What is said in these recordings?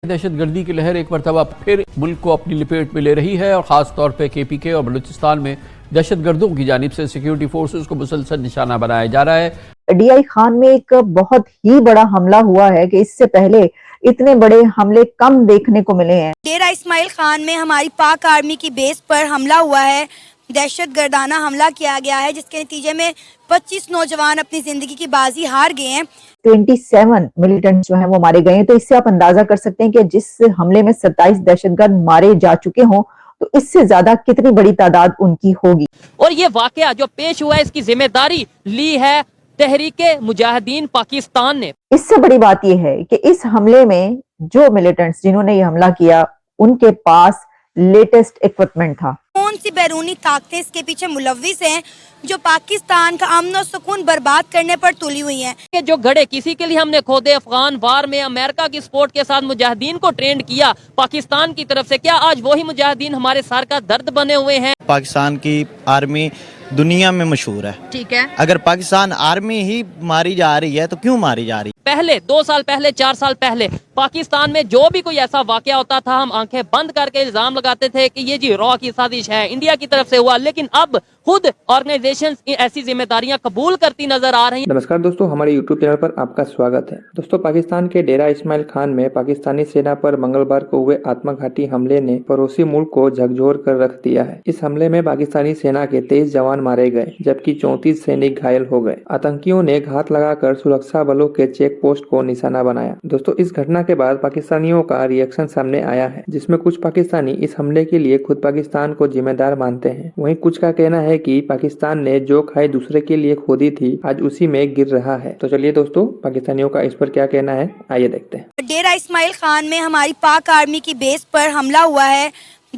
دہشت گردی کی لہر ایک مرتبہ پھر ملک کو اپنی لپیٹ میں لے رہی ہے اور خاص طور پہ کے پی کے اور بلوچستان میں دہشت گردوں کی جانب سے سیکیورٹی فورسز کو مسلسل نشانہ بنایا جا رہا ہے۔ ڈی آئی خان میں ایک بہت ہی بڑا حملہ ہوا ہے کہ اس سے پہلے اتنے بڑے حملے کم دیکھنے کو ملے ہیں۔ ڈیرہ اسماعیل خان میں ہماری پاک آرمی کی بیس پر حملہ ہوا ہے، دہشت گردانہ حملہ کیا گیا ہے، جس کے نتیجے میں 25 نوجوان اپنی زندگی کی بازی ہار گئے ہیں۔ 27 ملیٹنٹس جو ہیں وہ مارے گئے ہیں، تو اس سے آپ اندازہ کر سکتے ہیں کہ جس حملے میں 27 دہشت گرد مارے جا چکے ہوں تو اس سے زیادہ کتنی بڑی تعداد ان کی ہوگی۔ اور یہ واقعہ جو پیش ہوا ہے اس کی ذمہ داری لی ہے تحریک مجاہدین پاکستان نے۔ اس سے بڑی بات یہ ہے کہ اس حملے میں جو ملیٹنٹس جنہوں نے یہ حملہ کیا ان کے پاس لیٹسٹ ایکوپمنٹ تھا۔ کون سی بیرونی طاقتیں اس کے پیچھے ملوث ہیں جو پاکستان کا امن و سکون برباد کرنے پر تلی ہوئی ہیں؟ کہ جو گھڑے کسی کے لیے ہم نے کھودے افغان وار میں امریکہ کی سپورٹ کے ساتھ مجاہدین کو ٹرینڈ کیا پاکستان کی طرف سے، کیا آج وہی مجاہدین ہمارے سر کا درد بنے ہوئے ہیں؟ پاکستان کی آرمی دنیا میں مشہور ہے، ٹھیک ہے، اگر پاکستان آرمی ہی ماری جا رہی ہے تو کیوں ماری جا رہی ہے؟ پہلے 2 سال پہلے 4 سال پہلے پاکستان میں جو بھی کوئی ایسا واقعہ ہوتا تھا ہم آنکھیں بند کر کے الزام لگاتے تھے کہ یہ جی را کی سازش ہے، انڈیا کی طرف سے ہوا، لیکن اب خود آرگنائزیشنز ایسی ذمہ داریاں قبول کرتی نظر آ رہی ہیں۔ نمسکار دوستو، ہمارے یوٹیوب چینل پر آپ کا سواگت ہے۔ دوستو، پاکستان کے ڈیرہ اسماعیل خان میں پاکستانی سینا پر منگلوار کو ہوئے آتم گھاتی حملے نے پڑوسی ملک کو جھکجھور کر رکھ دیا ہے۔ اس حملے میں پاکستانی سینا کے 23 جوان مارے گئے جبکہ 34 سینک گھائل ہو گئے۔ آتنکیوں نے گھات لگا کر سرکشا بلوں کے چیک پوسٹ کو نشانہ بنایا۔ دوستو، اس گھٹنا کے بعد پاکستانیوں کا ری ایکشن سامنے آیا ہے، جس میں کچھ پاکستانی اس حملے کے لیے خود پاکستان کو ذمہ دار مانتے ہیں، وہیں کچھ کا کہنا ہے کہ پاکستان نے جو کھائی دوسرے کے لیے کھودی تھی آج اسی میں گر رہا ہے۔ تو چلیے دوستو، پاکستانیوں کا اس پر کیا کہنا ہے آئیے دیکھتے ہیں۔ ڈیرہ اسماعیل خان میں ہماری پاک آرمی کی بیس پر حملہ ہوا ہے،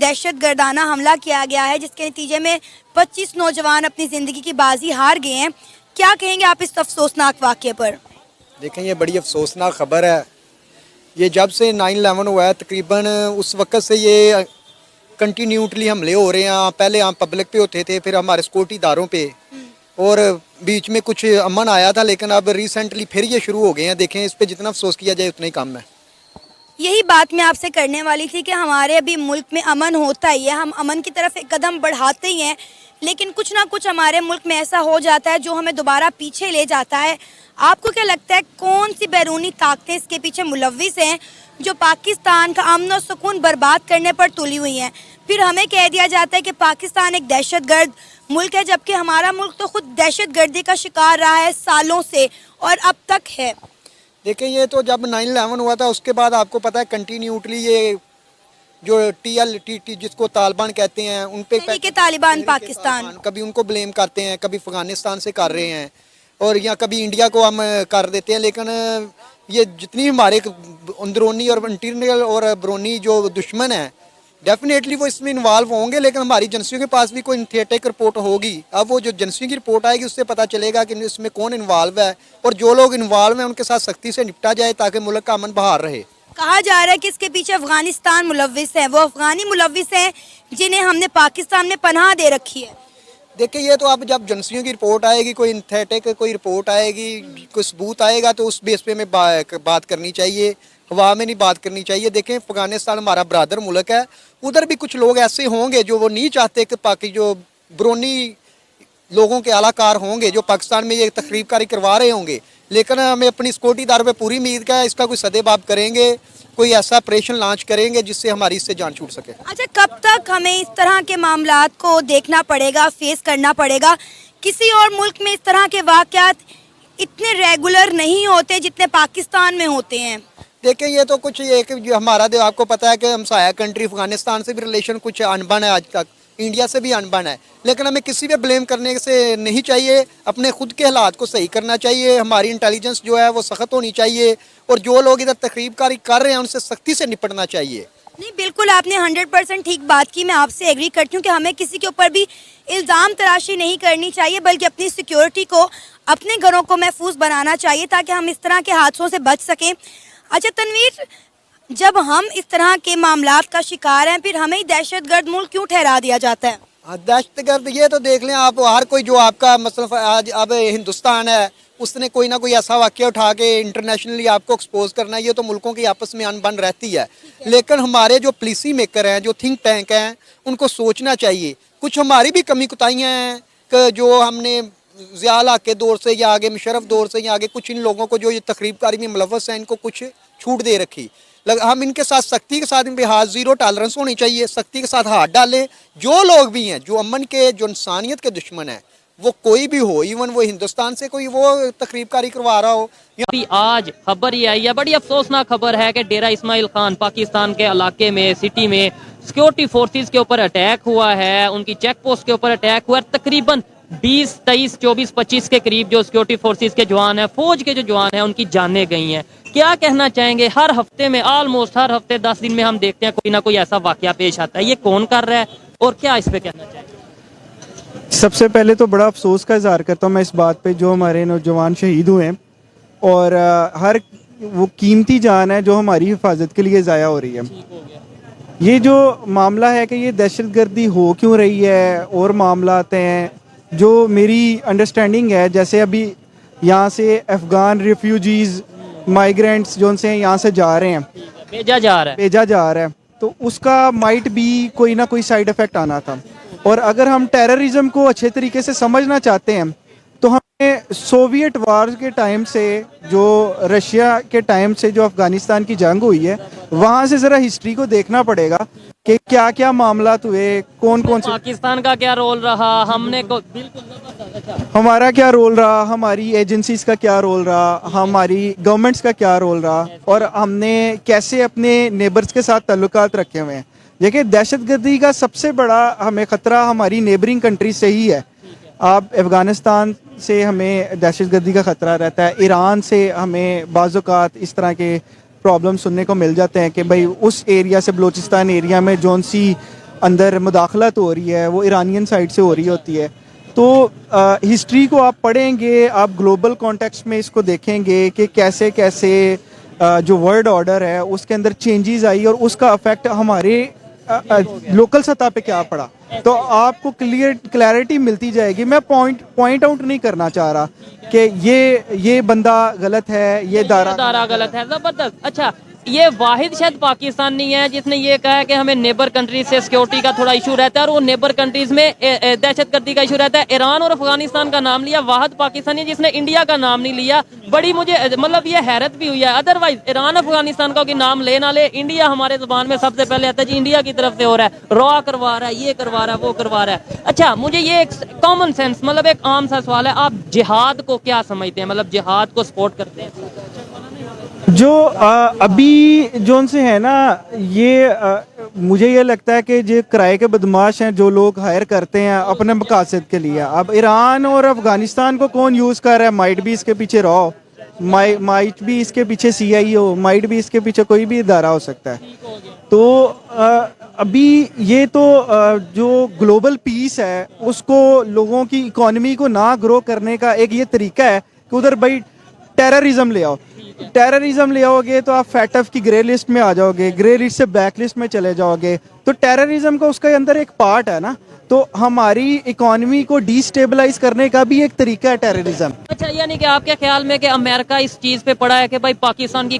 دہشت گردانہ حملہ کیا گیا ہے، جس کے نتیجے میں 25 نوجوان اپنی زندگی کی بازی ہار گئے ہیں۔ کیا کہیں گے آپ اس افسوسناک واقعے پر؟ دیکھیں، یہ بڑی افسوسناک خبر ہے۔ یہ جب سے 9/11 ہوا ہے تقریباً اس وقت سے یہ کنٹینیوٹلی حملے ہو رہے ہیں۔ پہلے ہم پبلک پہ ہوتے تھے، پھر ہمارے سیکورٹی اداروں پہ، اور بیچ میں کچھ امن آیا تھا، لیکن اب ریسنٹلی پھر یہ شروع ہو گئے ہیں۔ دیکھیں، اس پہ جتنا افسوس کیا جائے اتنا ہی کم ہے۔ یہی بات میں آپ سے کرنے والی تھی کہ ہمارے ابھی ملک میں امن ہوتا ہی ہے، ہم امن کی طرف ایک قدم بڑھاتے ہی ہیں، لیکن کچھ نہ کچھ ہمارے ملک میں ایسا ہو جاتا ہے جو ہمیں دوبارہ پیچھے لے جاتا ہے۔ آپ کو کیا لگتا ہے کون سی بیرونی طاقتیں اس کے پیچھے ملوث ہیں جو پاکستان کا امن و سکون برباد کرنے پر تلی ہوئی ہیں؟ پھر ہمیں کہہ دیا جاتا ہے کہ پاکستان ایک دہشت گرد ملک ہے، جبکہ ہمارا ملک تو خود دہشت گردی کا شکار رہا ہے سالوں سے اور اب تک ہے۔ دیکھیں، یہ تو جب 9/11 ہوا تھا اس کے بعد آپ کو پتہ ہے کنٹینیوٹلی یہ جو TLT جس کو طالبان کہتے ہیں ان پہ طالبان پاکستان کبھی ان کو بلیم کرتے ہیں، کبھی افغانستان سے کر رہے ہیں، اور یا کبھی انڈیا کو ہم کر دیتے ہیں، لیکن یہ جتنی ہمارے اندرونی اور انٹرنل اور برونی جو دشمن ہیں ڈیفینیٹلی وہ اس میں انوالو ہوں گے، لیکن ہماری ایجنسیوں کے پاس بھی کوئی انتھیٹک رپورٹ ہوگی۔ اب وہ جو ایجنسیوں کی رپورٹ آئے گی اس سے پتہ چلے گا کہ اس میں کون انوالو ہے، اور جو لوگ انوالو ہیں ان کے ساتھ سختی سے نپٹا جائے تاکہ ملک کا امن بحال رہے۔ کہا جا رہا ہے کہ اس کے پیچھے افغانستان ملوث ہے، وہ افغانی ملوث ہیں جنہیں ہم نے پاکستان میں پناہ دے رکھی ہے۔ دیکھیں، یہ تو اب جب ایجنسیوں کی رپورٹ آئے گی، کوئی انتھیٹک کوئی رپورٹ آئے گی، کوئی ثبوت آئے گا تو اس بیس پہ ہمیں بات کرنی چاہیے، ہوا میں نہیں بات کرنی چاہیے۔ دیکھیں، افغانستان ہمارا برادر ملک ہے، ادھر بھی کچھ لوگ ایسے ہوں گے جو وہ نہیں چاہتے کہ باقی جو برونی لوگوں کے اعلیٰ کار ہوں گے جو پاکستان میں یہ تخریب کاری کروا رہے ہوں گے، لیکن ہمیں اپنی سیکورٹی اداروں پہ پوری امید ہے اس کا کوئی سدے باب کریں گے، کوئی ایسا آپریشن لانچ کریں گے جس سے ہماری اس سے جان چھوٹ سکے۔ اچھا، کب تک ہمیں اس طرح کے معاملات کو دیکھنا پڑے گا، فیس کرنا پڑے گا؟ کسی اور ملک میں اس طرح کے واقعات اتنے ریگولر نہیں ہوتے جتنے پاکستان میں ہوتے ہیں۔ دیکھیں، یہ تو کچھ یہ کہ جو ہمارا آپ کو پتہ ہے کہ ہمسایہ کنٹری افغانستان سے بھی ریلیشن کچھ انبن ہے، آج تک انڈیا سے بھی انبن ہے، لیکن ہمیں کسی پہ بلیم کرنے سے نہیں چاہیے، اپنے خود کے حالات کو صحیح کرنا چاہیے، ہماری انٹیلیجنس جو ہے وہ سخت ہونی چاہیے، اور جو لوگ ادھر تخریب کاری کر رہے ہیں ان سے سختی سے نپٹنا چاہیے۔ نہیں، بالکل آپ نے 100% ٹھیک بات کی، میں آپ سے ایگری کرتی ہوں کہ ہمیں کسی کے اوپر بھی الزام تراشی نہیں کرنی چاہیے، بلکہ اپنی سیکیورٹی کو، اپنے گھروں کو محفوظ بنانا چاہیے تاکہ ہم اس طرح کے حادثوں سے بچ سکیں۔ اچھا تنویر، جب ہم اس طرح کے معاملات کا شکار ہیں پھر ہمیں دہشت گرد ملک کیوں ٹھہرا دیا جاتا ہے؟ دہشت گرد یہ تو دیکھ لیں آپ، ہر کوئی جو آپ کا مثلا آج اب ہندوستان ہے اس نے کوئی نہ کوئی ایسا واقعہ اٹھا کے انٹرنیشنلی آپ کو ایکسپوز کرنا ہے. یہ تو ملکوں کی آپس میں انبن رہتی ہے, لیکن ہمارے جو پالیسی میکر ہیں, جو تھنک ٹینک ہیں, ان کو سوچنا چاہیے. کچھ ہماری بھی کمی کوتاہیاں ہیں کہ جو ہم نے ضیاء الحق کے دور سے یا آگے مشرف دور سے یا آگے کچھ ان لوگوں کو جو یہ تخریب کاری میں ملوث ہیں ان کو کچھ چھوٹ دے رکھی. ہم ان کے ساتھ سختی کے ساتھ ان پہ ہاتھ زیرو ٹالرنس ہونی چاہیے, سختی کے ساتھ ہاتھ ڈالیں. جو لوگ بھی ہیں جو امن کے, جو انسانیت کے دشمن ہیں, وہ کوئی بھی ہو, ایون وہ ہندوستان سے کوئی وہ تخریب کاری کروا رہا ہو. ابھی آج خبر یہ آئی ہے, بڑی افسوسناک خبر ہے کہ ڈیرہ اسماعیل خان پاکستان کے علاقے میں, سٹی میں سیکورٹی فورسز کے اوپر اٹیک ہوا ہے, ان کی چیک پوسٹ کے اوپر اٹیک ہوا ہے. تقریباً 20, 23, 24, 25 کے قریب جو سیکورٹی فورسز کے جوان ہیں, فوج کے جو جوان ہیں, ان کی جانیں گئی ہیں. کیا کہنا چاہیں گے؟ ہر ہفتے میں, آلموسٹ ہر ہفتے 10 دن میں ہم دیکھتے ہیں کوئی نہ کوئی ایسا واقعہ پیش آتا ہے. یہ کون کر رہا ہے اور کیا اس پہ کہنا چاہیں گے؟ سب سے پہلے تو بڑا افسوس کا اظہار کرتا ہوں میں اس بات پہ جو ہمارے نوجوان شہید ہوئے ہیں, اور ہر وہ قیمتی جان ہے جو ہماری حفاظت کے لیے ضائع ہو رہی ہے. یہ جو معاملہ ہے کہ یہ دہشت گردی ہو کیوں رہی ہے اور معاملات ہیں, جو میری انڈرسٹینڈنگ ہے, جیسے ابھی یہاں سے افغان ریفیوجیز, مائیگرینٹس جو ان سے یہاں سے جا رہے ہیں, بھیجا جا رہا ہے, تو اس کا مائٹ بھی کوئی نہ کوئی سائیڈ افیکٹ آنا تھا. اور اگر ہم ٹیررزم کو اچھے طریقے سے سمجھنا چاہتے ہیں تو ہمیں سوویٹ وار کے ٹائم سے, جو رشیا کے ٹائم سے جو افغانستان کی جنگ ہوئی ہے, وہاں سے ذرا ہسٹری کو دیکھنا پڑے گا کہ کیا کیا معاملات ہوئے, کون کون سے, پاکستان کا کیا رول رہا, ہم نے ہمارا کیا رول رہا, ہماری ایجنسیز کا کیا رول رہا, ہماری گورنمنٹس کا کیا رول رہا, اور ہم نے کیسے اپنے نیبرز کے ساتھ تعلقات رکھے ہوئے ہیں. دیکھیں, دہشت گردی کا سب سے بڑا ہمیں خطرہ ہماری نیبرنگ کنٹری سے ہی ہے. آپ افغانستان سے ہمیں دہشت گردی کا خطرہ رہتا ہے, ایران سے ہمیں بعض اوقات اس طرح کے پرابلم سننے کو مل جاتے ہیں کہ بھائی اس ایریا سے, بلوچستان ایریا میں جون سی اندر مداخلت ہو رہی ہے وہ ایرانین سائڈ سے ہو رہی ہوتی ہے. تو ہسٹری کو آپ پڑھیں گے, آپ گلوبل کانٹیکسٹ میں اس کو دیکھیں گے کہ کیسے کیسے جو ورلڈ آرڈر ہے اس کے اندر چینجز آئی اور اس کا افیکٹ ہمارے لوکل سطح پہ کیا پڑا, تو آپ کو کلیئرٹی ملتی جائے گی. میں پوائنٹ آؤٹ نہیں کرنا چاہ رہا کہ یہ بندہ غلط ہے, یہ دارا غلط ہے. زبردست. اچھا, یہ واحد شاید پاکستان نہیں ہے جس نے یہ کہا ہے کہ ہمیں نیبر کنٹریز سے سیکورٹی کا تھوڑا ایشو رہتا ہے, اور وہ نیبر کنٹریز میں دہشت گردی کا ایشو رہتا ہے. ایران اور افغانستان کا نام لیا, واحد پاکستانی جس نے انڈیا کا نام نہیں لیا. بڑی مجھے مطلب یہ حیرت بھی ہوئی ہے. ادروائز ایران افغانستان کا کوئی نام لے نہ لے, انڈیا ہمارے زبان میں سب سے پہلے آتا ہے جی انڈیا کی طرف سے ہو رہا ہے, را کروا رہا ہے, یہ کروا رہا ہے, وہ کروا رہا ہے. اچھا, مجھے یہ ایک کامن سینس, مطلب ایک عام سا سوال ہے, آپ جہاد کو کیا سمجھتے ہیں؟ مطلب جہاد کو سپورٹ کرتے ہیں؟ جو ابھی جو ان سے ہے نا, یہ مجھے یہ لگتا ہے کہ جو کرائے کے بدماش ہیں جو لوگ ہائر کرتے ہیں اپنے مقاصد کے لیے. اب ایران اور افغانستان کو کون یوز کر رہا ہے, مائٹ بھی اس کے پیچھے را, مائٹ بھی اس کے پیچھے CIO, مائٹ بھی اس کے پیچھے کوئی بھی ادارہ ہو سکتا ہے. تو ابھی یہ تو جو گلوبل پیس ہے اس کو, لوگوں کی اکانومی کو نہ گرو کرنے کا ایک یہ طریقہ ہے کہ ادھر بھائی ٹیررزم لے آؤ. ٹیررزم لے آؤ گے تو آپ FATF کی گرے لسٹ میں آ جاؤ گے, گرے لسٹ سے بلیک لسٹ میں چلے جاؤ گے. تو ٹیررزم کا اس کے اندر ایک پارٹ ہے نا, تو ہماری اکانومی کو ڈی سٹیبلائز کرنے کا بھی ایک طریقہ ہے ٹیررزم. اچھا, یعنی کہ آپ کے خیال میں کہ امریکہ اس چیز پہ پڑا ہے کہ بھائی پاکستان کی